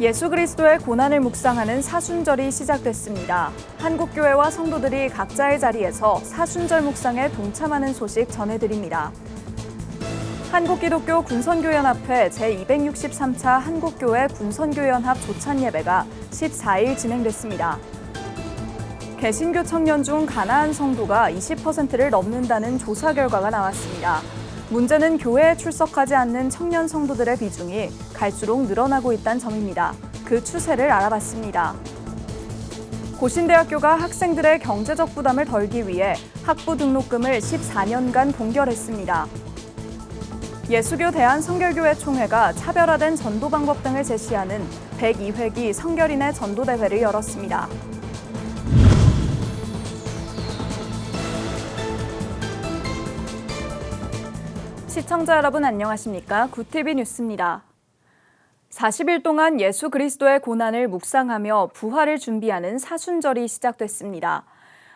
예수 그리스도의 고난을 묵상하는 사순절이 시작됐습니다. 한국교회와 성도들이 각자의 자리에서 사순절 묵상에 동참하는 소식 전해드립니다. 한국기독교 군선교연합회 제263차 한국교회 군선교연합 조찬예배가 14일 진행됐습니다. 개신교 청년 중 가나안 성도가 20%를 넘는다는 조사 결과가 나왔습니다. 문제는 교회에 출석하지 않는 청년 성도들의 비중이 갈수록 늘어나고 있다는 점입니다. 그 추세를 알아봤습니다. 고신대학교가 학생들의 경제적 부담을 덜기 위해 학부 등록금을 14년간 동결했습니다. 예수교 대한성결교회 총회가 차별화된 전도 방법 등을 제시하는 102회기 성결인의 전도대회를 열었습니다. 시청자 여러분 안녕하십니까? 구TV 뉴스입니다. 40일 동안 예수 그리스도의 고난을 묵상하며 부활을 준비하는 사순절이 시작됐습니다.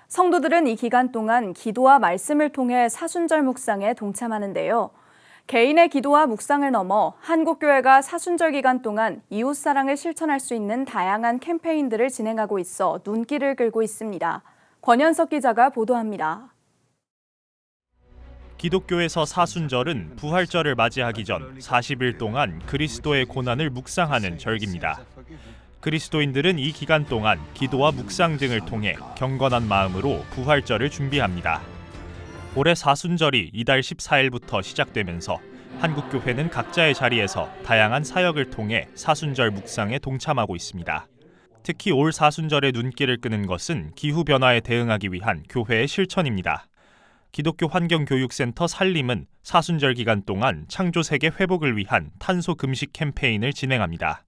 성도들은 이 기간 동안 기도와 말씀을 통해 사순절 묵상에 동참하는데요. 개인의 기도와 묵상을 넘어 한국교회가 사순절 기간 동안 이웃사랑을 실천할 수 있는 다양한 캠페인들을 진행하고 있어 눈길을 끌고 있습니다. 권현석 기자가 보도합니다. 기독교에서 사순절은 부활절을 맞이하기 전 40일 동안 그리스도의 고난을 묵상하는 절기입니다. 그리스도인들은 이 기간 동안 기도와 묵상 등을 통해 경건한 마음으로 부활절을 준비합니다. 올해 사순절이 이달 14일부터 시작되면서 한국교회는 각자의 자리에서 다양한 사역을 통해 사순절 묵상에 동참하고 있습니다. 특히 올 사순절의 눈길을 끄는 것은 기후변화에 대응하기 위한 교회의 실천입니다. 기독교 환경교육센터 살림은 사순절 기간 동안 창조세계 회복을 위한 탄소 금식 캠페인을 진행합니다.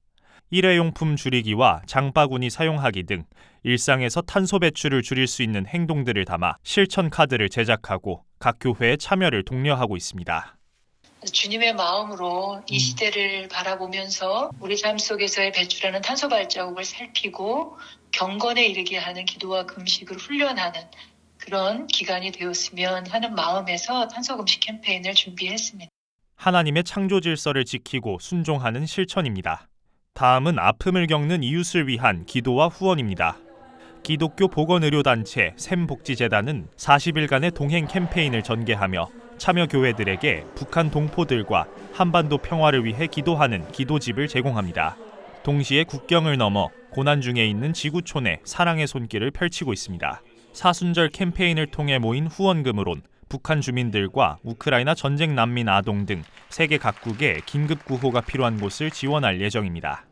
일회용품 줄이기와 장바구니 사용하기 등 일상에서 탄소 배출을 줄일 수 있는 행동들을 담아 실천 카드를 제작하고 각 교회의 참여를 독려하고 있습니다. 주님의 마음으로 이 시대를 바라보면서 우리 삶 속에서의 배출하는 탄소 발자국을 살피고 경건에 이르게 하는 기도와 금식을 훈련하는 그런 기간이 되었으면 하는 마음에서 탄소금식 캠페인을 준비했습니다. 하나님의 창조 질서를 지키고 순종하는 실천입니다. 다음은 아픔을 겪는 이웃을 위한 기도와 후원입니다. 기독교 보건의료단체 샘복지재단은 40일간의 동행 캠페인을 전개하며 참여 교회들에게 북한 동포들과 한반도 평화를 위해 기도하는 기도집을 제공합니다. 동시에 국경을 넘어 고난 중에 있는 지구촌에 사랑의 손길을 펼치고 있습니다. 사순절 캠페인을 통해 모인 후원금으론 북한 주민들과 우크라이나 전쟁 난민 아동 등 세계 각국에 긴급 구호가 필요한 곳을 지원할 예정입니다.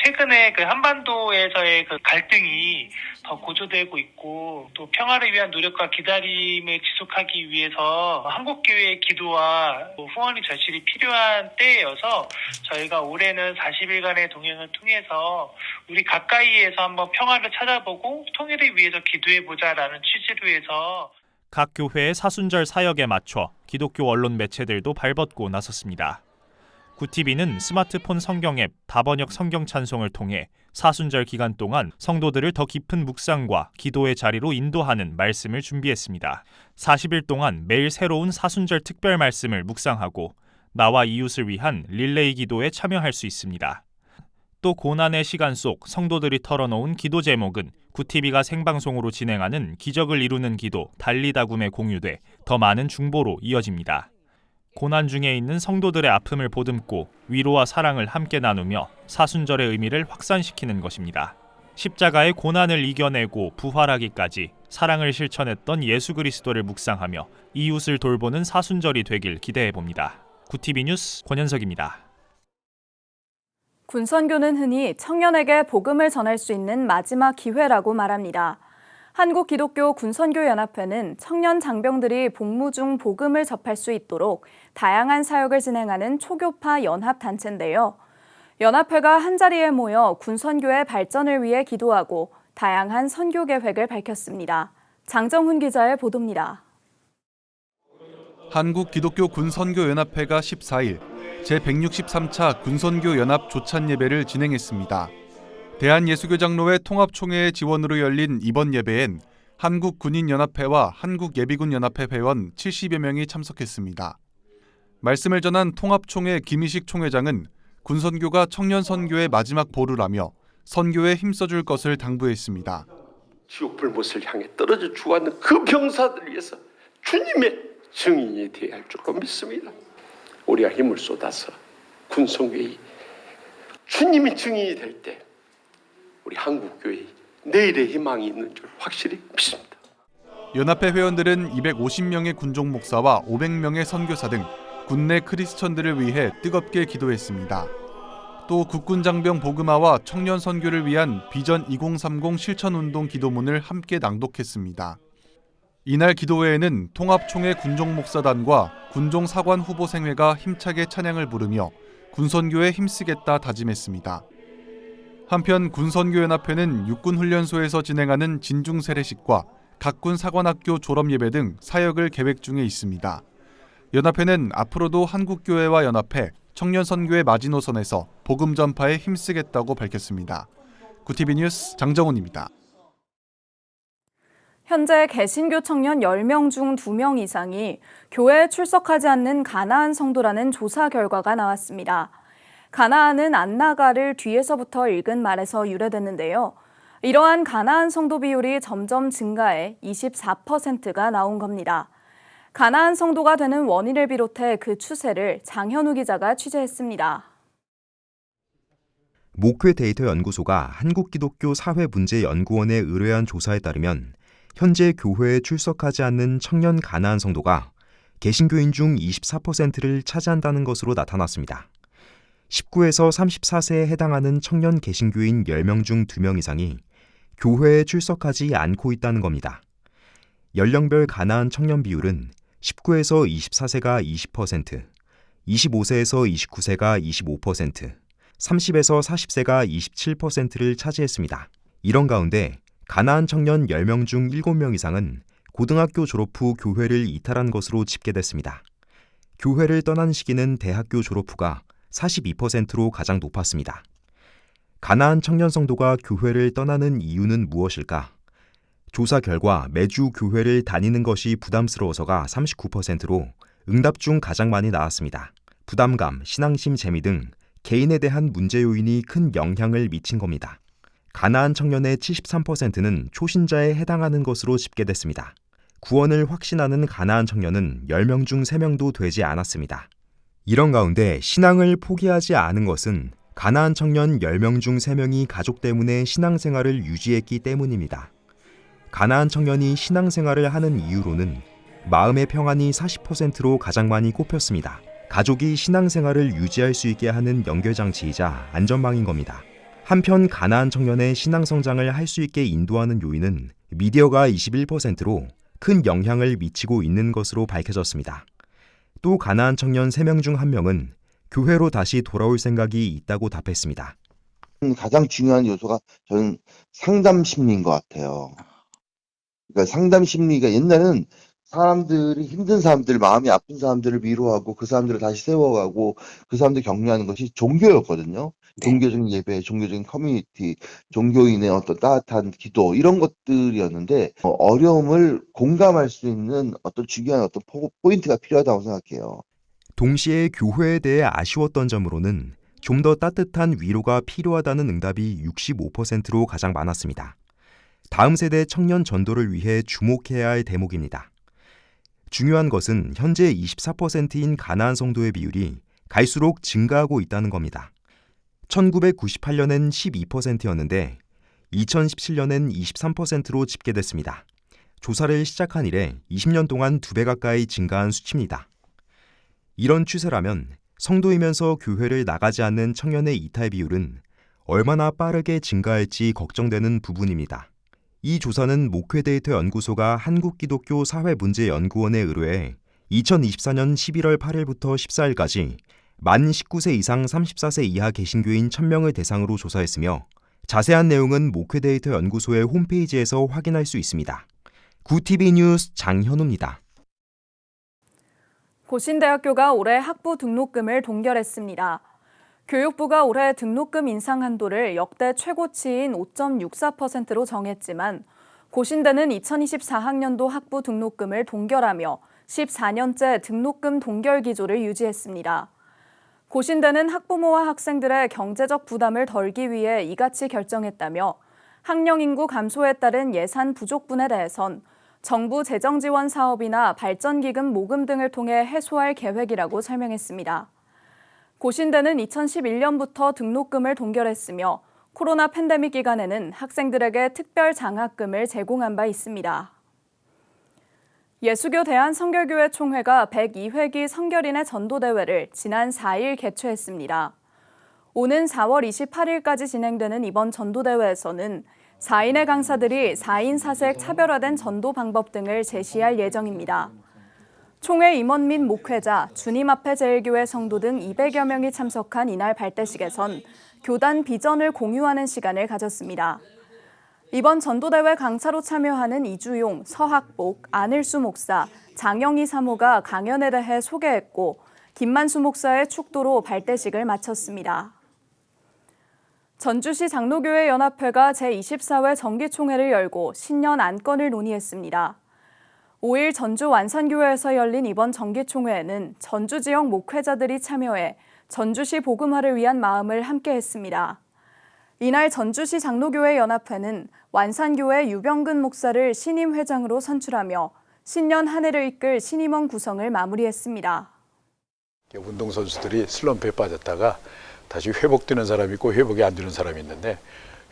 최근에 한반도에서의 갈등이 더 고조되고 있고 또 평화를 위한 노력과 기다림을 지속하기 위해서 한국교회의 기도와 후원이 절실히 필요한 때여서 저희가 올해는 40일간의 동행을 통해서 우리 가까이에서 한번 평화를 찾아보고 통일을 위해서 기도해보자라는 취지로 해서 각 교회의 사순절 사역에 맞춰 기독교 언론 매체들도 발벗고 나섰습니다. 구TV는 스마트폰 성경 앱 다번역 성경 찬송을 통해 사순절 기간 동안 성도들을 더 깊은 묵상과 기도의 자리로 인도하는 말씀을 준비했습니다. 40일 동안 매일 새로운 사순절 특별 말씀을 묵상하고 나와 이웃을 위한 릴레이 기도에 참여할 수 있습니다. 또 고난의 시간 속 성도들이 털어놓은 기도 제목은 구TV가 생방송으로 진행하는 기적을 이루는 기도 달리다굼에 공유돼 더 많은 중보로 이어집니다. 고난 중에 있는 성도들의 아픔을 보듬고 위로와 사랑을 함께 나누며 사순절의 의미를 확산시키는 것입니다. 십자가의 고난을 이겨내고 부활하기까지 사랑을 실천했던 예수 그리스도를 묵상하며 이웃을 돌보는 사순절이 되길 기대해봅니다. 구TV 뉴스 권현석입니다. 군선교는 흔히 청년에게 복음을 전할 수 있는 마지막 기회라고 말합니다. 한국기독교 군선교연합회는 청년 장병들이 복무 중 복음을 접할 수 있도록 다양한 사역을 진행하는 초교파 연합단체인데요. 연합회가 한자리에 모여 군선교의 발전을 위해 기도하고 다양한 선교 계획을 밝혔습니다. 장정훈 기자의 보도입니다. 한국기독교 군선교연합회가 14일 제163차 군선교연합 조찬예배를 진행했습니다. 대한예수교장로회 통합총회의 지원으로 열린 이번 예배엔 한국군인연합회와 한국예비군연합회 회원 70여 명이 참석했습니다. 말씀을 전한 통합총회 김희식 총회장은 군선교가 청년 선교의 마지막 보루라며 선교에 힘써줄 것을 당부했습니다. 지옥 불못을 향해 떨어져 죽어가는 그 병사들을 위해서 주님의 증인이 되어야 할 줄로 믿습니다. 우리가 힘을 쏟아서 군선교의 주님이 증인이 될 때 우리 한국교회의 내일의 희망이 있는 줄 확실히 믿습니다. 연합회 회원들은 250명의 군종 목사와 500명의 선교사 등 국내 크리스천들을 위해 뜨겁게 기도했습니다. 또 국군장병 복음화와 청년 선교를 위한 비전 2030 실천운동 기도문을 함께 낭독했습니다. 이날 기도회에는 통합총회 군종목사단과 군종사관 후보생회가 힘차게 찬양을 부르며 군선교에 힘쓰겠다 다짐했습니다. 한편 군선교연합회는 육군훈련소에서 진행하는 진중세례식과 각군 사관학교 졸업예배 등 사역을 계획 중에 있습니다. 연합회는 앞으로도 한국교회와 연합해 청년선교의 마지노선에서 복음 전파에 힘쓰겠다고 밝혔습니다. 구티비 뉴스 장정훈입니다. 현재 개신교 청년 10명 중 2명 이상이 교회에 출석하지 않는 가나안 성도라는 조사 결과가 나왔습니다. 가나안은 안나가를 뒤에서부터 읽은 말에서 유래됐는데요. 이러한 가나안 성도 비율이 점점 증가해 24%가 나온 겁니다. 가나안 성도가 되는 원인을 비롯해 그 추세를 장현우 기자가 취재했습니다. 목회 데이터 연구소가 한국기독교 사회문제연구원에 의뢰한 조사에 따르면 현재 교회에 출석하지 않는 청년 가나안 성도가 개신교인 중 24%를 차지한다는 것으로 나타났습니다. 19에서 34세에 해당하는 청년 개신교인 10명 중 2명 이상이 교회에 출석하지 않고 있다는 겁니다. 연령별 가나안 청년 비율은 19에서 24세가 20%, 25세에서 29세가 25%, 30에서 40세가 27%를 차지했습니다. 이런 가운데 가나안 청년 10명 중 7명 이상은 고등학교 졸업 후 교회를 이탈한 것으로 집계됐습니다. 교회를 떠난 시기는 대학교 졸업 후가 42%로 가장 높았습니다. 가나안 청년 성도가 교회를 떠나는 이유는 무엇일까? 조사 결과 매주 교회를 다니는 것이 부담스러워서가 39%로 응답 중 가장 많이 나왔습니다. 부담감, 신앙심 재미 등 개인에 대한 문제 요인이 큰 영향을 미친 겁니다. 가나안 청년의 73%는 초신자에 해당하는 것으로 집계됐습니다. 구원을 확신하는 가나안 청년은 10명 중 3명도 되지 않았습니다. 이런 가운데 신앙을 포기하지 않은 것은 가나안 청년 10명 중 3명이 가족 때문에 신앙생활을 유지했기 때문입니다. 가나안 청년이 신앙생활을 하는 이유로는 마음의 평안이 40%로 가장 많이 꼽혔습니다. 가족이 신앙생활을 유지할 수 있게 하는 연결장치이자 안전망인 겁니다. 한편 가나안 청년의 신앙 성장을 할 수 있게 인도하는 요인은 미디어가 21%로 큰 영향을 미치고 있는 것으로 밝혀졌습니다. 또 가나안 청년 3명 중 1명은 교회로 다시 돌아올 생각이 있다고 답했습니다. 가장 중요한 요소가 저는 상담 심리인 것 같아요. 그러니까 상담 심리가 옛날에는 사람들이 힘든 사람들, 마음이 아픈 사람들을 위로하고 그 사람들을 다시 세워가고 그 사람들 격려하는 것이 종교였거든요. 종교적인 예배, 종교적인 커뮤니티, 종교인의 어떤 따뜻한 기도 이런 것들이었는데 어려움을 공감할 수 있는 어떤 중요한 어떤 포인트가 필요하다고 생각해요. 동시에 교회에 대해 아쉬웠던 점으로는 좀 더 따뜻한 위로가 필요하다는 응답이 65%로 가장 많았습니다. 다음 세대 청년 전도를 위해 주목해야 할 대목입니다. 중요한 것은 현재 24%인 가나안 성도의 비율이 갈수록 증가하고 있다는 겁니다. 1998년엔 12%였는데 2017년엔 23%로 집계됐습니다. 조사를 시작한 이래 20년 동안 2배 가까이 증가한 수치입니다. 이런 추세라면 성도이면서 교회를 나가지 않는 청년의 이탈 비율은 얼마나 빠르게 증가할지 걱정되는 부분입니다. 이 조사는 목회 데이터 연구소가 한국기독교 사회문제연구원에 의뢰해 2024년 11월 8일부터 14일까지 만 19세 이상 34세 이하 개신교인 1000명을 대상으로 조사했으며 자세한 내용은 목회 데이터 연구소의 홈페이지에서 확인할 수 있습니다. 구티비 뉴스 장현우입니다. 고신대학교가 올해 학부 등록금을 동결했습니다. 교육부가 올해 등록금 인상 한도를 역대 최고치인 5.64%로 정했지만 고신대는 2024학년도 학부 등록금을 동결하며 14년째 등록금 동결 기조를 유지했습니다. 고신대는 학부모와 학생들의 경제적 부담을 덜기 위해 이같이 결정했다며 학령 인구 감소에 따른 예산 부족분에 대해선 정부 재정 지원 사업이나 발전기금 모금 등을 통해 해소할 계획이라고 설명했습니다. 고신대는 2011년부터 등록금을 동결했으며 코로나 팬데믹 기간에는 학생들에게 특별 장학금을 제공한 바 있습니다. 예수교 대한성결교회 총회가 102회기 성결인의 전도대회를 지난 4일 개최했습니다. 오는 4월 28일까지 진행되는 이번 전도대회에서는 4인의 강사들이 4인 사색 차별화된 전도 방법 등을 제시할 예정입니다. 총회 임원 및 목회자, 주님 앞에 제일교회 성도 등 200여 명이 참석한 이날 발대식에선 교단 비전을 공유하는 시간을 가졌습니다. 이번 전도대회 강사로 참여하는 이주용, 서학복, 안일수 목사, 장영희 사모가 강연에 대해 소개했고 김만수 목사의 축도로 발대식을 마쳤습니다. 전주시 장로교회 연합회가 제24회 정기총회를 열고 신년 안건을 논의했습니다. 5일 전주 완산교회에서 열린 이번 정기총회에는 전주 지역 목회자들이 참여해 전주시 복음화를 위한 마음을 함께했습니다. 이날 전주시 장로교회 연합회는 완산교회 유병근 목사를 신임 회장으로 선출하며 신년 한 해를 이끌 신임원 구성을 마무리했습니다. 운동선수들이 슬럼프에 빠졌다가 다시 회복되는 사람이 있고 회복이 안 되는 사람이 있는데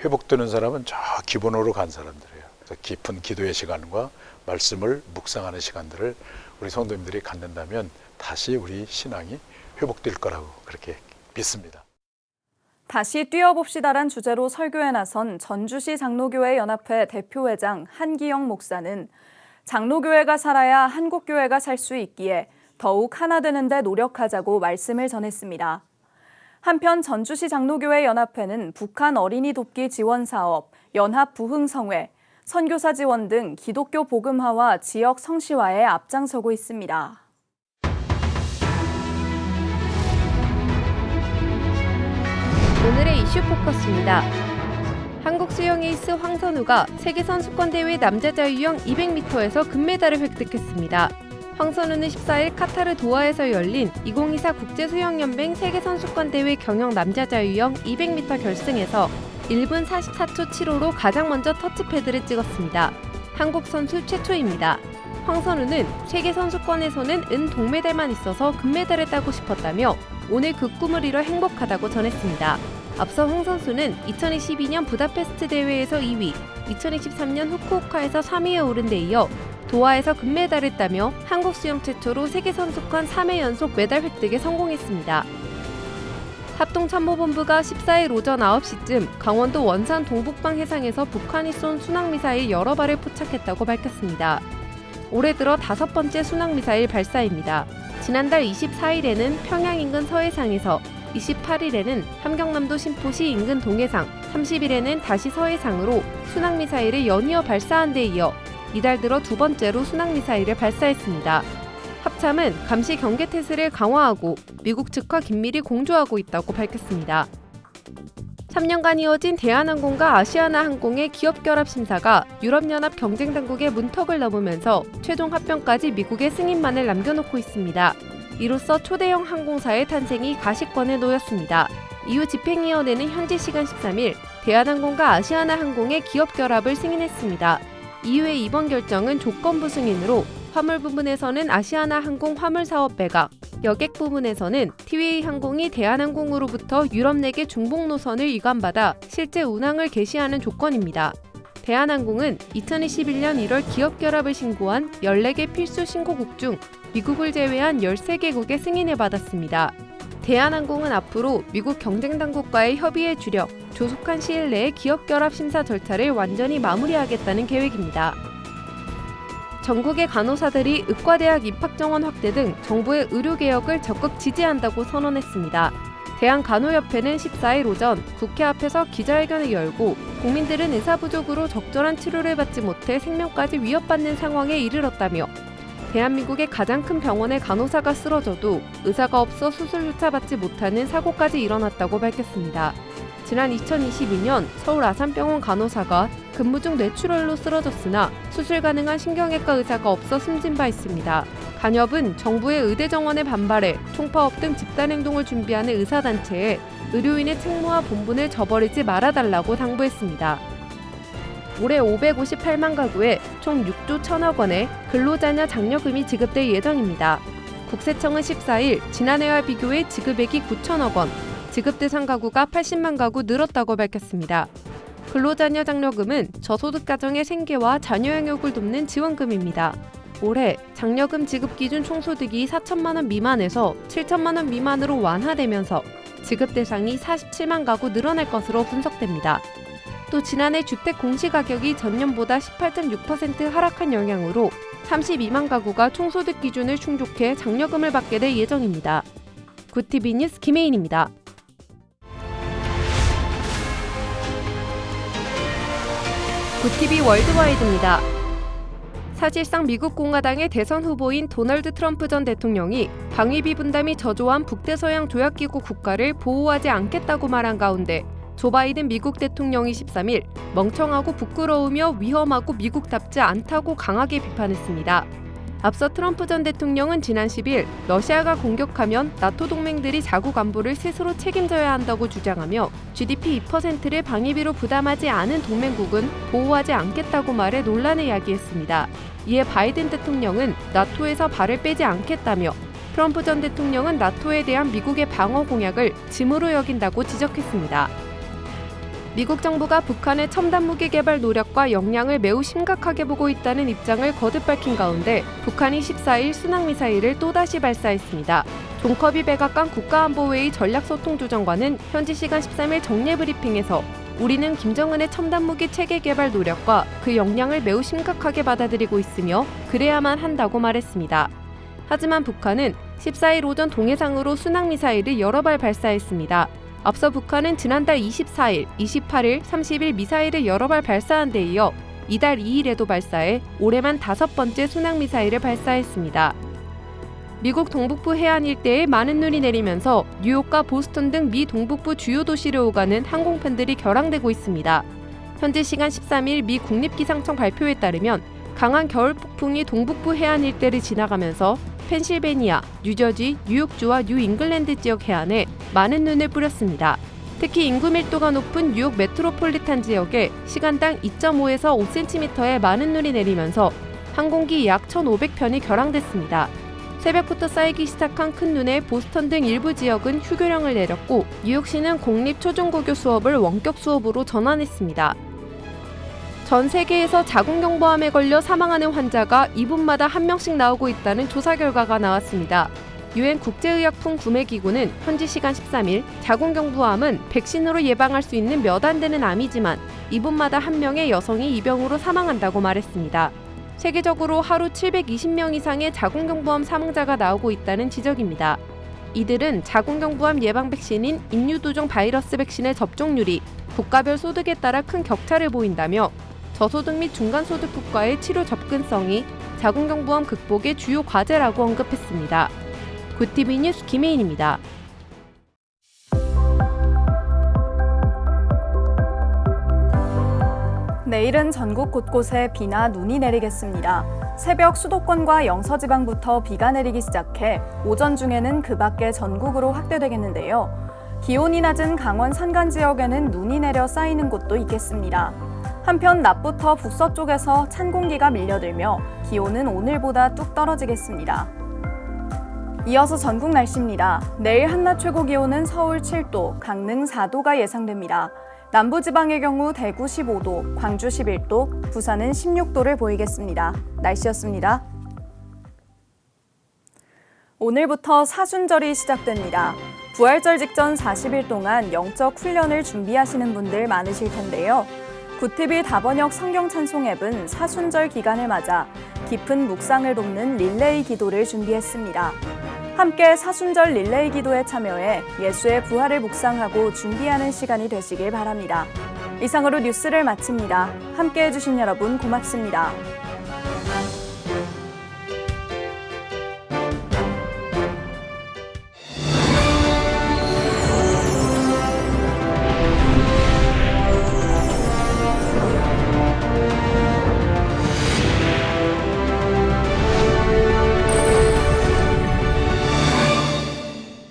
회복되는 사람은 저 기본으로 간 사람들이에요. 그래서 깊은 기도의 시간과 말씀을 묵상하는 시간들을 우리 성도님들이 갖는다면 다시 우리 신앙이 회복될 거라고 그렇게 믿습니다. 다시 뛰어봅시다란 주제로 설교에 나선 전주시 장로교회 연합회 대표회장 한기영 목사는 장로교회가 살아야 한국교회가 살 수 있기에 더욱 하나 되는 데 노력하자고 말씀을 전했습니다. 한편 전주시 장로교회 연합회는 북한 어린이 돕기 지원 사업, 연합 부흥성회, 선교사 지원 등 기독교 복음화와 지역 성시화에 앞장서고 있습니다. 오늘의 이슈 포커스입니다. 한국 수영 에이스 황선우가 세계선수권대회 남자 자유형 200m에서 금메달을 획득했습니다. 황선우는 14일 카타르 도하에서 열린 2024 국제수영연맹 세계선수권대회 경영 남자 자유형 200m 결승에서 1분 44초 75로 가장 먼저 터치패드를 찍었습니다. 한국 선수 최초입니다. 황선우는 세계선수권에서는 은 동메달만 있어서 금메달을 따고 싶었다며 오늘 그 꿈을 이뤄 행복하다고 전했습니다. 앞서 황 선수는 2022년 부다페스트 대회에서 2위, 2023년 후쿠오카에서 3위에 오른 데 이어 도하에서 금메달을 따며 한국 수영 최초로 세계선수권 3회 연속 메달 획득에 성공했습니다. 합동참모본부가 14일 오전 9시쯤 강원도 원산 동북방 해상에서 북한이 쏜 순항미사일 여러 발을 포착했다고 밝혔습니다. 올해 들어 5번째 순항미사일 발사입니다. 지난달 24일에는 평양 인근 서해상에서, 28일에는 함경남도 신포시 인근 동해상, 30일에는 다시 서해상으로 순항미사일을 연이어 발사한 데 이어 이달 들어 2번째로 순항미사일을 발사했습니다. 합참은 감시 경계 태세를 강화하고 미국 측과 긴밀히 공조하고 있다고 밝혔습니다. 3년간 이어진 대한항공과 아시아나항공의 기업 결합 심사가 유럽연합 경쟁당국의 문턱을 넘으면서 최종 합병까지 미국의 승인만을 남겨놓고 있습니다. 이로써 초대형 항공사의 탄생이 가시권에 놓였습니다. 이후 집행위원회는 현지 시간 13일 대한항공과 아시아나항공의 기업 결합을 승인했습니다. 이후의 이번 결정은 조건부 승인으로 화물 부분에서는 아시아나항공 화물사업 매각, 여객 부분에서는 티웨이항공이 대한항공으로부터 유럽 내계 중복 노선을 이관받아 실제 운항을 개시하는 조건입니다. 대한항공은 2021년 1월 기업 결합을 신고한 14개 필수 신고국 중 미국을 제외한 13개국의 승인을 받았습니다. 대한항공은 앞으로 미국 경쟁당국과의 협의에 주력, 조속한 시일 내에 기업 결합 심사 절차를 완전히 마무리하겠다는 계획입니다. 전국의 간호사들이 의과대학 입학 정원 확대 등 정부의 의료개혁을 적극 지지한다고 선언했습니다. 대한간호협회는 14일 오전 국회 앞에서 기자회견을 열고 국민들은 의사 부족으로 적절한 치료를 받지 못해 생명까지 위협받는 상황에 이르렀다며 대한민국의 가장 큰 병원의 간호사가 쓰러져도 의사가 없어 수술조차 받지 못하는 사고까지 일어났다고 밝혔습니다. 지난 2022년 서울 아산병원 간호사가 근무 중 뇌출혈로 쓰러졌으나 수술 가능한 신경외과 의사가 없어 숨진 바 있습니다. 간협은 정부의 의대 정원에 반발해 총파업 등 집단행동을 준비하는 의사단체에 의료인의 책무와 본분을 저버리지 말아달라고 당부했습니다. 올해 558만 가구에 총 6조 1천억 원의 근로자녀 장려금이 지급될 예정입니다. 국세청은 14일 지난해와 비교해 지급액이 9천억 원, 지급 대상 가구가 80만 가구 늘었다고 밝혔습니다. 근로자녀 장려금은 저소득 가정의 생계와 자녀 양육을 돕는 지원금입니다. 올해 장려금 지급 기준 총소득이 4천만 원 미만에서 7천만 원 미만으로 완화되면서 지급 대상이 47만 가구 늘어날 것으로 분석됩니다. 또 지난해 주택 공시가격이 전년보다 18.6% 하락한 영향으로 32만 가구가 총소득 기준을 충족해 장려금을 받게 될 예정입니다. 굿TV 뉴스 김혜인입니다. 굿TV 월드와이드입니다. 사실상 미국 공화당의 대선 후보인 도널드 트럼프 전 대통령이 방위비 분담이 저조한 북대서양 조약기구 국가를 보호하지 않겠다고 말한 가운데 조 바이든 미국 대통령이 13일 멍청하고 부끄러우며 위험하고 미국답지 않다고 강하게 비판했습니다. 앞서 트럼프 전 대통령은 지난 10일 러시아가 공격하면 나토 동맹들이 자국 안보를 스스로 책임져야 한다고 주장하며 GDP 2%를 방위비로 부담하지 않은 동맹국은 보호하지 않겠다고 말해 논란을 야기했습니다. 이에 바이든 대통령은 나토에서 발을 빼지 않겠다며 트럼프 전 대통령은 나토에 대한 미국의 방어 공약을 짐으로 여긴다고 지적했습니다. 미국 정부가 북한의 첨단 무기 개발 노력과 역량을 매우 심각하게 보고 있다는 입장을 거듭 밝힌 가운데 북한이 14일 순항미사일을 또다시 발사했습니다. 존 커비 백악관 국가안보회의 전략소통조정관은 현지 시간 13일 정례 브리핑에서 우리는 김정은의 첨단 무기 체계 개발 노력과 그 역량을 매우 심각하게 받아들이고 있으며 그래야만 한다고 말했습니다. 하지만 북한은 14일 오전 동해상으로 순항미사일을 여러 발 발사했습니다. 앞서 북한은 지난달 24일, 28일, 30일 미사일을 여러 발 발사한 데 이어 이달 2일에도 발사해 올해만 5번째 순항미사일을 발사했습니다. 미국 동북부 해안 일대에 많은 눈이 내리면서 뉴욕과 보스턴 등 미 동북부 주요 도시를 오가는 항공편들이 결항되고 있습니다. 현지 시간 13일 미 국립기상청 발표에 따르면 강한 겨울 폭풍이 동북부 해안 일대를 지나가면서 펜실베니아, 뉴저지, 뉴욕주와 뉴잉글랜드 지역 해안에 많은 눈을 뿌렸습니다. 특히 인구 밀도가 높은 뉴욕 메트로폴리탄 지역에 시간당 2.5에서 5cm의 많은 눈이 내리면서 항공기 약 1,500편이 결항됐습니다. 새벽부터 쌓이기 시작한 큰 눈에 보스턴 등 일부 지역은 휴교령을 내렸고 뉴욕시는 공립 초중고교 수업을 원격 수업으로 전환했습니다. 전 세계에서 자궁경부암에 걸려 사망하는 환자가 2분마다 1명씩 나오고 있다는 조사 결과가 나왔습니다. 유엔 국제의약품 구매기구는 현지 시간 13일 자궁경부암은 백신으로 예방할 수 있는 몇 안 되는 암이지만 2분마다 1명의 여성이 이 병으로 사망한다고 말했습니다. 세계적으로 하루 720명 이상의 자궁경부암 사망자가 나오고 있다는 지적입니다. 이들은 자궁경부암 예방 백신인 인유두종 바이러스 백신의 접종률이 국가별 소득에 따라 큰 격차를 보인다며 저소득 및 중간소득 국가의 치료 접근성이 자궁경부암 극복의 주요 과제라고 언급했습니다. 굿TV 뉴스 김혜인입니다. 내일은 전국 곳곳에 비나 눈이 내리겠습니다. 새벽 수도권과 영서지방부터 비가 내리기 시작해 오전 중에는 그 밖에 전국으로 확대되겠는데요. 기온이 낮은 강원 산간 지역에는 눈이 내려 쌓이는 곳도 있겠습니다. 한편 낮부터 북서쪽에서 찬 공기가 밀려들며 기온은 오늘보다 뚝 떨어지겠습니다. 이어서 전국 날씨입니다. 내일 한낮 최고 기온은 서울 7도, 강릉 4도가 예상됩니다. 남부지방의 경우 대구 15도, 광주 11도, 부산은 16도를 보이겠습니다. 날씨였습니다. 오늘부터 사순절이 시작됩니다. 부활절 직전 40일 동안 영적 훈련을 준비하시는 분들 많으실 텐데요. 굿TV 다번역 성경 찬송 앱은 사순절 기간을 맞아 깊은 묵상을 돕는 릴레이 기도를 준비했습니다. 함께 사순절 릴레이 기도에 참여해 예수의 부활을 묵상하고 준비하는 시간이 되시길 바랍니다. 이상으로 뉴스를 마칩니다. 함께해 주신 여러분 고맙습니다.